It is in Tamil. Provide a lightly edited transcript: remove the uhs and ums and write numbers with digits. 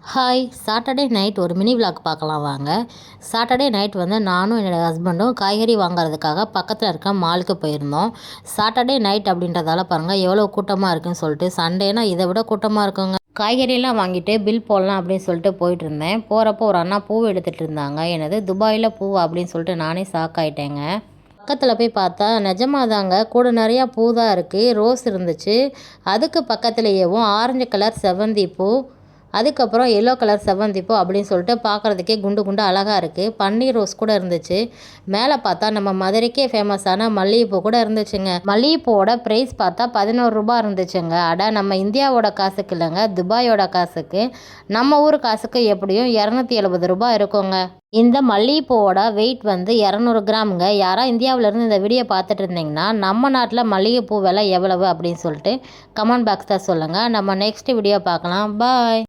ஹாய்! சாட்டர்டே நைட் ஒரு மினி விளாக் பார்க்கலாம் வாங்க. சாட்டர்டே நைட் வந்து நானும் என்னோடய ஹஸ்பண்டும் காய்கறி வாங்குறதுக்காக பக்கத்தில் இருக்க மாலுக்கு போயிருந்தோம். சாட்டர்டே நைட் அப்படின்றதால பாருங்கள் எவ்வளோ கூட்டமாக இருக்குன்னு சொல்லிட்டு. சண்டேனா இதை விட கூட்டமாக இருக்குங்க. காய்கறியெல்லாம் வாங்கிட்டு பில் போடலாம் அப்படின்னு சொல்லிட்டு போயிட்டு இருந்தேன். போகிறப்போ ஒரு அண்ணா பூ எடுத்துகிட்டு இருந்தாங்க. எனது துபாயில் பூ அப்படின்னு சொல்லிட்டு நானே ஷாக் ஆகிட்டேங்க. பக்கத்தில் போய் பார்த்தா நிஜமாதாங்க கூட நிறையா பூ தான் இருக்குது. ரோஸ் இருந்துச்சு. அதுக்கு பக்கத்துலேயேவும் ஆரஞ்சு கலர் செவ்வந்தி பூ, அதுக்கப்புறம் எல்லோ கலர் செவ்வந்திப்பூ அப்படின்னு சொல்லிட்டு பார்க்குறதுக்கே குண்டு குண்டு அழகாக இருக்குது. பன்னீர் ரோஸ் கூட இருந்துச்சு. மேலே பார்த்தா நம்ம மதுரைக்கே ஃபேமஸான மல்லிகைப்பூ கூட இருந்துச்சுங்க. மல்லிகைப்பூவோட ப்ரைஸ் பார்த்தா 11 ரூபா இருந்துச்சுங்க. அட நம்ம இந்தியாவோட காசுக்கு இல்லைங்க, துபாயோட காசுக்கு. நம்ம ஊர் காசுக்கு எப்படியும் 270 ரூபா இருக்குங்க. இந்த மல்லிகைப்பூவோட வெயிட் வந்து 200 கிராமுங்க. யாராவது இந்தியாவிலேருந்து இந்த வீடியோ பார்த்துட்டு இருந்தீங்கன்னா நம்ம நாட்டில் மல்லிகைப்பூ விலை எவ்வளவு அப்படின்னு சொல்லிட்டு கமெண்ட் பாக்ஸில் சொல்லுங்கள். நம்ம நெக்ஸ்ட் வீடியோ பார்க்கலாம். பாய்.